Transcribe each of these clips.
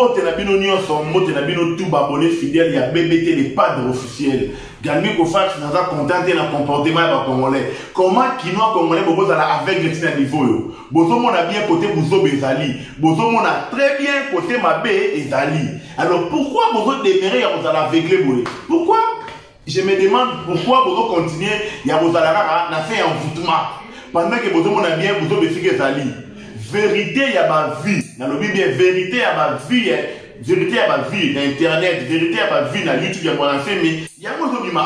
Mbote na bino nyonso, mbote na bino tout abonné fidèle, ya BBT les padres officiels. Galmi Kofax n'a pas contenté dans le comportement des Congolais. Comment Kinois Congolais bozo la avec le tina niveau yo. Bozo mon a bien côté Bozo Bezali. Bozo mon a très bien côté Mabé et Zali. Alors pourquoi Bozo démérer à Bozo la avec les boulets? Pourquoi? Je me demande pourquoi Bozo continuer ya Bozo la n'a fait un voûtement. Pendant que Bozo mon a bien Bozo Bezali Zali. Vérité ya ma vie. Dans le bien vérité ya ma vie. Vérité à ma vie dans internet, vérité à ma vie dans YouTube, il y a mon enfant, mais il y a moi qui m'a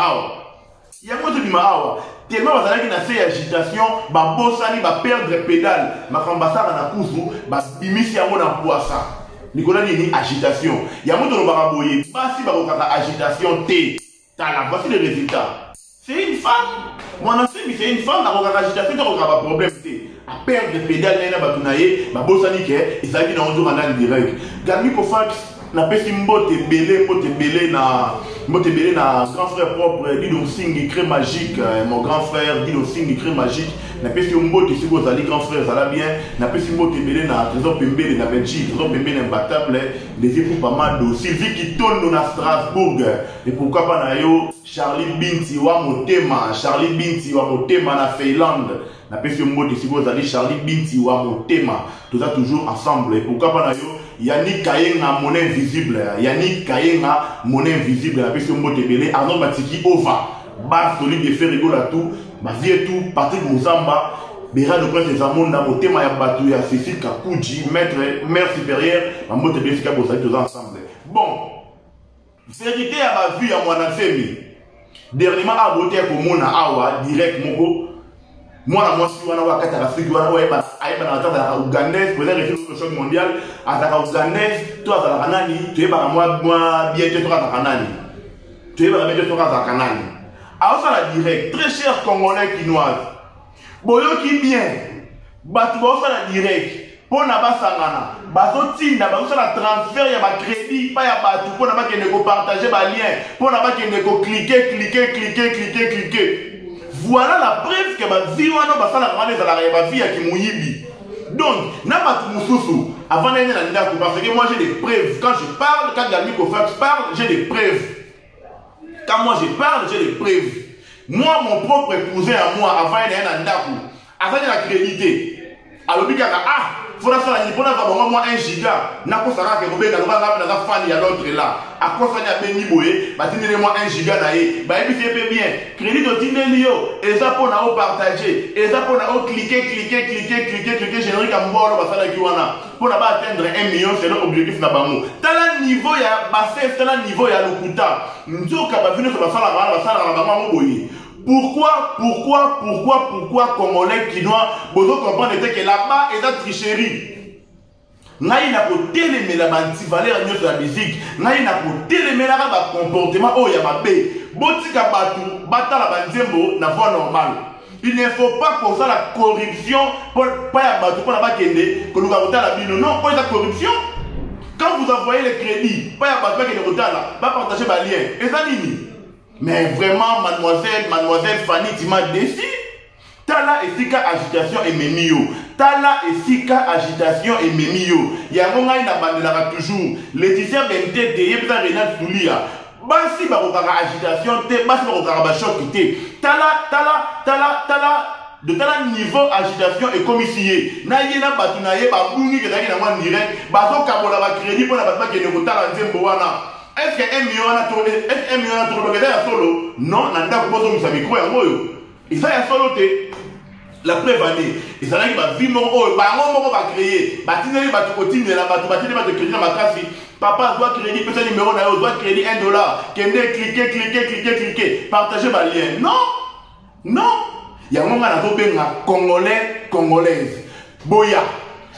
il y a moi qui m'a tellement vous avez une assez agitation, ma bossani va perdre pédale, ma cambassade na kuzu, ma bimisi à mon emploi ça. Nicolas ni agitation. Il y a moi qui va boyer, pas si va agitation T. T'as la voici le résultat. C'est une femme. Mon enfant, c'est une femme dans l'agitation, tu n'auras pas de problème. À perdre pédale, il y a ma bossani qui est, et ça dit dans un direct. Galmi Kofax n'a pas si mbote belé na grand frère propre Dido Singh Cré Magique, mon grand frère Dido Singh Cré Magique n'a pas si mbote si vous allez grand frère ça va bien n'a pas si mbote belé na Trésor Pembele na Belgique Trésor Pembele imbattable des époux pas mal de Sylvie qui tourne dans Strasbourg et pourquoi pas na yo Charlie Binti wa motema na Finlande n'a pas si mbote si vous allez Charlie Binti wa motema tout ça toujours ensemble et pourquoi pas na yo Yannick Kayenga monnaie invisible, Yannick Kayenga monnaie invisible, la personne mbote belé, Arnaud Matiki Ova, base solide de faire rigolo à tout, ma vie et tout, Patrick Mouzamba, Béra de Prince des Amonda, Motema ya Batou, ya Cécile Kakouji, maître, mère supérieure, ma mbote belé, c'est pour ça tous ensemble. Bon, vérité à ma vie à mon affaire, dernièrement à voter pour mon awa, direct moko. Moi, je suis en Afrique, je suis en Ougandais, pour le choc mondial, à Ougandais, toi, à la tu es par moi, bien, tu es à Kanani. Tu es par à Kanani. Alors, ça, la direct, très cher Congolais Kinois. Boyo qui bien, Batu, ça, la direct. Pour na basangana, bazotinda, bazo la transfert ya ba crédit, pas ya Batu, pour na ba que ne partager ba lien, pour na ba que ne cliquer. Voilà la preuve que ma vie wana basala ngane za la vie ya kimuyibi. Donc, na ba mususu avant d'aller dans ndako parce que moi j'ai des preuves. Quand je parle, quand Galmi Kofax parle, j'ai des preuves. Quand moi je parle, j'ai des preuves. Moi mon propre cousin à moi avant d'aller dans ndako, avant de la crédité. Alors bika faut la faire pour avoir moi 1 giga na ko sara ke bobeka na za fan ya l'autre là à quoi ça n'y a beni boye ba tinele moi 1 giga na ye ba ebi c'est bien crédit de tineli yo et ça pour na partager et ça pour na cliquer générique à mbolo ba sala ki wana pour na ba atteindre 1 million c'est l'objectif na bango tala niveau ya basef tala niveau ya lokuta nzoka ba vino ba sala na bango boye. Pourquoi Congolais Kinois, vous comprenez que là-bas, il y a une tricherie. Naï n'a pas télémé la valeur de la musique. Naï n'a pas télémé la comportement. Oh, il y a ma paix. Botika Batou, Bata la Banzembo, n'a pas normal. Il ne faut pas pour ça la corruption. Pour pas y Batou, pour la Bakende, que nous avons la bino. Non, pas la corruption. Quand vous envoyez les crédits, pas y Batou qui est là, pas partager ma lien. Et ça, Nini. Mais vraiment, mademoiselle Fanny, tu m'as déçu. Tala et Sika agitation et memio. Tala et Sika agitation et memio. Yamonga ina bandela toujours. Laetitia Bente de Yepta Renat Toulia. Basi barokara agitation te, basi barokara choc te. Tala. De tel niveau agitation et commissionné. Na yena batu na ye ba bungi ke na mwa direct. Bazo kabola ba crédit pour na batba ke ne kotala nzembo wana. Est-ce que 1 million a trouvé? Est-ce 1 million a trouvé? Solo? Non, n'a pas besoin de sa micro et moi. Et ça, il y a solo. La preuve année. Et ça, il va vivre mon haut. Bah, on va créer. Bah, tu n'as pas de cotine, la bâtiment de crédit dans ma classe. Papa doit crédit, peut-être numéro, doit crédit $1. Cliquez. Partagez ma lien. Non. Il y a un moment où on a Congolaise. Boya.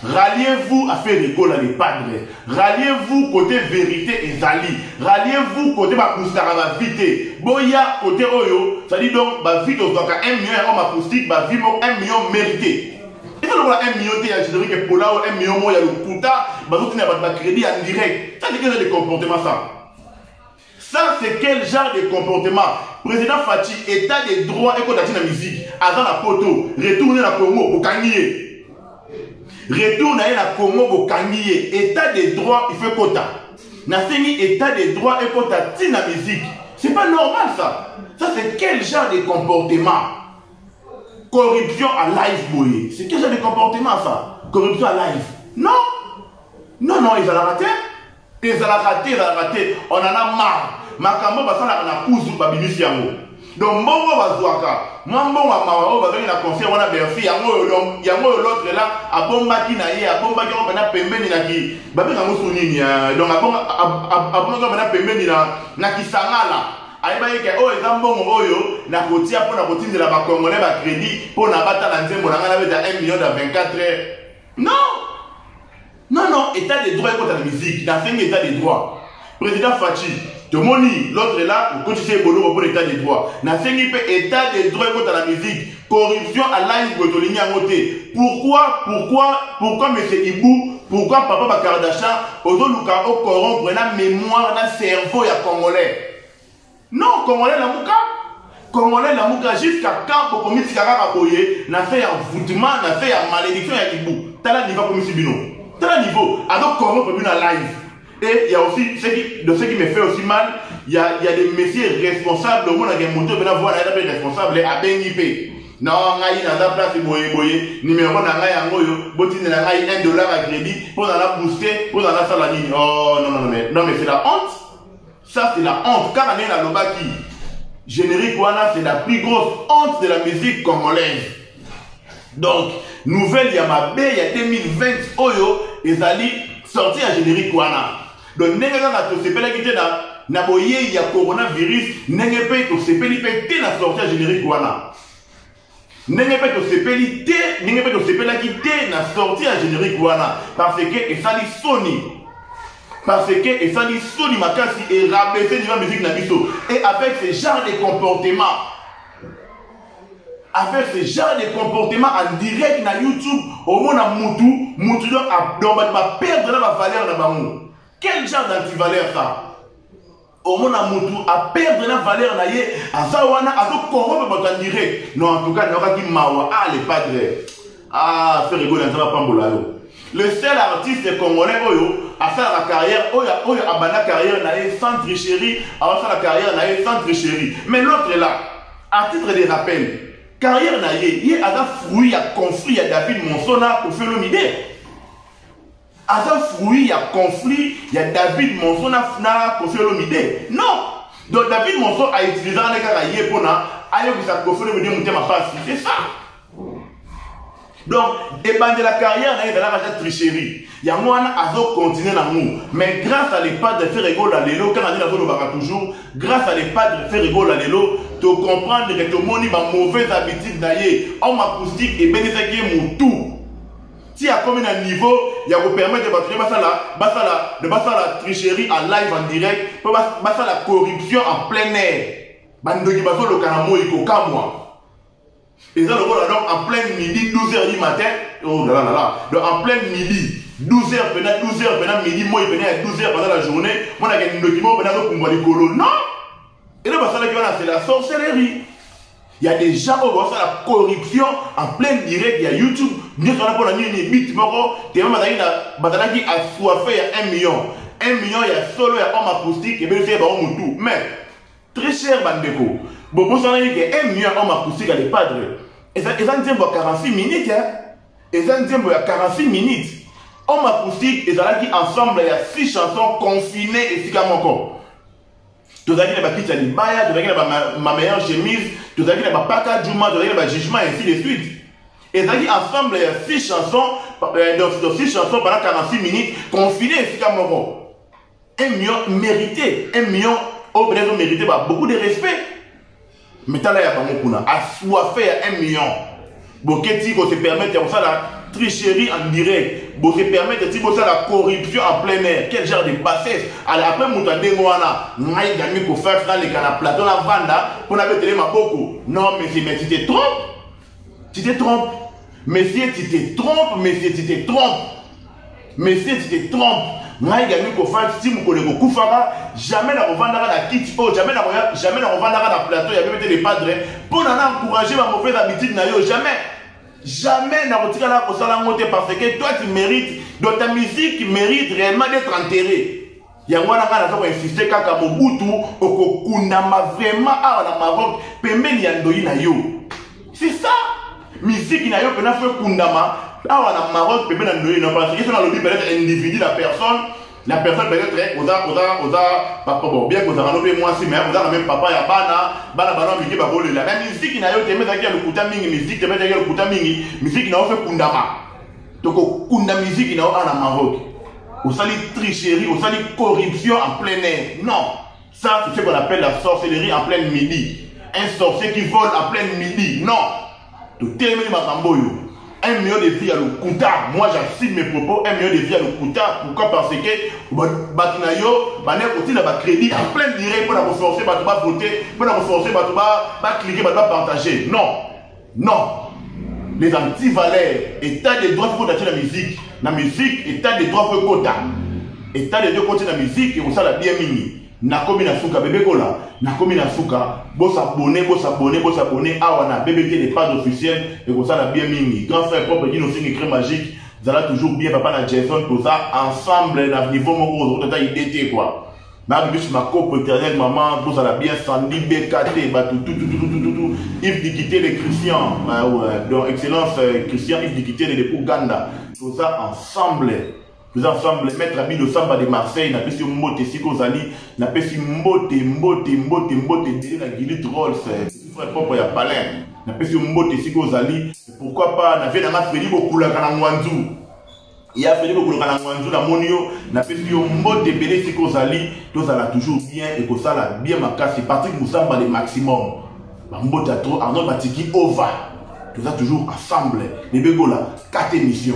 Ralliez-vous à faire rigolo les padres. Ralliez-vous côté vérité et Zali. Ralliez-vous côté ma poussara vite. Boya côté Oyo. Ça dit donc, ma vie donc 1 million en ma poussique, ma vie 1 million mérité. Et ça, on a 1 million de générique et pour là, 1 million, il y a le puta, bah, vous n'avez pas de crédit en direct. Ça, c'est quel genre de comportement ça? Ça, c'est quel genre de comportement? Président Fati, état des droits et qu'on a dit la musique, avant la photo, retourner la Congo, au Kanye. retour na Congo bokangi état de droit il fait quota na fini état de droit et quota tina musique c'est pas normal ça c'est quel genre de comportement corruption à live boy c'est quel genre de comportement ça corruption à live non ils ont raté on en a marre makambo basala na kuzu babinisi yango donc mbongo bazwaka mbongo amawa bazali na concert wana berfi yango l'autre là abombaki na ye abombaki ko bana pembeni na ki babeka musu nini donc abonga bana pembeni na kisangala ayeba yeke eza mbongo oyo na kotia pona kotindela ba congolais ba crédit pona batala nzembo na ngana beta 1 million de 24 heures non état de droit contre la musique dans 5 état de droit président Fachi Tomoni, l'autre est là, au quotidien Bolo pour l'état des droits. N'a fait état des droits contre la musique, corruption à live Gotolini à côté. Pourquoi M. Ibou, pourquoi Papa Bakardachan, Ozo Luka au Coran pour la mémoire d'un cerveau à Congolais? Non, Congolais la mouka jusqu'à quand pour commis Sikara Aboye, n'a fait un voûtement, n'a fait un malédiction à Ibou. T'as la niveau comme Sibino. T'as la niveau, alors Coran pour une live. Et il y a aussi ce qui me fait aussi mal, il y a des messieurs responsables, au monde a des motos, mais voir les responsables à BNIP. Non, ngai na da place boye numéro na ngai yango botine na ngai $1 à crédit pour dans la booster pour dans la saladine. Oh non mais c'est la honte. Ça c'est la honte car on est la lobaki. Générique wana c'est la plus grosse honte de la musique congolaise. Donc nouvelle Yamabe il y a 2020 oyo ezali sorti à générique wana. Donc, n'est-ce pas que c'est na boye ya coronavirus, n'est-ce pas que c'est pelipé na sortie générique wana. N'est-ce pas que c'est pelité, n'est-ce pas que c'est pelakité na sortie générique wana. Parce que et ça dit Sony. Parce que et ça dit Sony makasi et rabaisser la musique na biso. Et avec ce genre de comportement, en direct na YouTube, au moins na Moutou donc va perdre la valeur na bango. Quel genre d'antivaleur ça? Au moins na Moutou a perdre la valeur na ye, à ça wana a to corrompre en direct. Non en tout cas, n'aura qui mawa les padres. Fait rigoler dans la pambola yo. Le seul artiste congolais oyo a fait la carrière oyo a bana carrière na ye sans tricherie, a fait la carrière na ye sans tricherie. Mais l'autre est là, à titre de rappel. Carrière na ye a fruit à conflit à David Monsona pour faire l'omide. A fruit à conflit il y a David Monsona pour faire l'omide. Non. Donc David Monson a utilisé un gars pour na ayo que ça pour faire l'omide monter ma face. C'est ça. Donc de la carrière na ye la tricherie. Il y a moi a continuer dans nous. Mais grâce à l'EHPAD de faire rigoler à l'élo quand on dit la toujours grâce à l'EHPAD de faire rigoler à l'élo tu comprends que tu moni ma mauvaise habitude d'ailleurs en acoustique et bénéficier mon tout. Si à combien de niveau il y a vous permettre de passer la tricherie en live en direct pour passer la corruption en plein air. Bando qui passe le canamo il coca moi. Et ça le rôle donc en plein midi 12h du matin. Oh là là. Donc en plein midi 12h pendant midi moi il venait à 12h pendant la journée. Moi on a gagné un document pendant le combat du colo. Non. Et là, c'est la sorcellerie. Il y a des gens qui vont faire la corruption en plein direct. Il y a YouTube. Nous avons une bit. Tu as qui a soifé il y a 1 million. 1 million, il y a solo, il y a homme acoustique. Et bien, il y a tout. Mais, très cher, Bandeko. Bobo, ça veut dire que 1 million homme acoustique à des padres. Et ça, ils ont 46 minutes. Ils ont 46 minutes. Homme acoustique, ils ont ensemble, il y a 6 chansons confinées et 6 encore. Tu as dit que tu as dit Baya, tu as dit que ma meilleure chemise, tu as dit que Paka Djuma, tu as dit que Jugement, et ainsi de suite. Et ça dit ensemble, il y a 6 chansons, donc 6 chansons pendant 46 minutes, confinées et 6 encore. 1 million mérité, 1 million, au Bénézo mérité beaucoup de respect. Mais tu as là, il y a assoiffé à 1 million. Bon, qu'est-ce qu'on se permet de faire la tricherie en direct? Bon, se permet de faire la corruption en plein air. Quel genre de bassesse? Alors après, Moutande Moana, Naï Gami pour faire dans les canapes, plateau la vanda, pour n'avoir télé ma beaucoup. Non, mais tu te trompes. Tu te trompes. Monsieur, tu te trompes. Monsieur, tu te trompes. Monsieur, tu te trompes. Naï Gami pour faire si vous connaissez beaucoup Fara, jamais la revendra la kit, jamais la revendra la plateau, il y avait des padres pour n'en encourager ma mauvaise habitude, jamais. jamais n'a retiré la montée parce que toi tu mérites, dans ta musique mérite réellement d'être enterré. Yango na kana za ko insister kaka Mobutu okokundama vraiment awa na Maroc pembeni ya ndoyi na yo. C'est ça. Musique na yo pena fait kundama awa na Maroc pembeni ya ndoyi na parce que c'est le peut-être individu la personne peut-être oza papa bon bien que oza ngalobe moi si mais oza même papa ya bana miki ba bolela. La musique na yo temeza ki lokuta mingi musique temeza ki lokuta mingi musique na yo fait kundama. Donc kunda musique na yo na Maroc. Vous savez tricherie, vous savez corruption en plein air. Non. Ça, c'est ce qu'on appelle la sorcellerie en plein midi. Un sorcier qui vole en plein midi. Non. Tout est mis dans 1 million de filles à l'Okuta. Moi, j'assume mes propos. 1 million de filles à l'Okuta. Pourquoi? Parce que Batinayo, aussi la crédit en plein direct pour la ressourcer, pour la voter, pour la ressourcer, pour la cliquer, pour la partager. Non. Non. Les anti-valeurs, état de droit pour la musique. La musique, état de droit pour quota. État de deux côtés de la musique, et on s'en a bien mis. Nakomi na souka, bébé gola. Nakomi na souka, beau s'abonner, awana, bébé les pages officielles, et on s'en a bien mis. Grand frère propre, dit aussi une crème magique, vous allez toujours bien, papa na Jason, tout ça, ensemble, à niveau, mon gros, idée, quoi. Ma cope éternelle, maman, vous allez bien, Sandy, BKT, tout. Yves Dikité, les Christians, donc excellence, Christian, Yves Dikité, les Ouganda. Tout ça ensemble. Tout ça ensemble. Maître Abi de Samba de Marseille, n'a pas si mbote, si Kozali, n'a pas si mbote, délire la Guilite Rolls, frère propre, il y a Palin. N'a pas si mbote, si Kozali. Pourquoi pas, n'a fait dans ma félie beaucoup la Kanangwanzou. Il y a fait beaucoup de Kanangwanzou, la Monio, n'a pas si mbote, belé, si Kozali. Tout ça là toujours bien et que ça là bien ma casse. C'est Patrick Moussamba le maximum. Mbote à trop, Arnaud Matiki, Ova. Tout ça toujours ensemble. Les bégola, 4 émissions.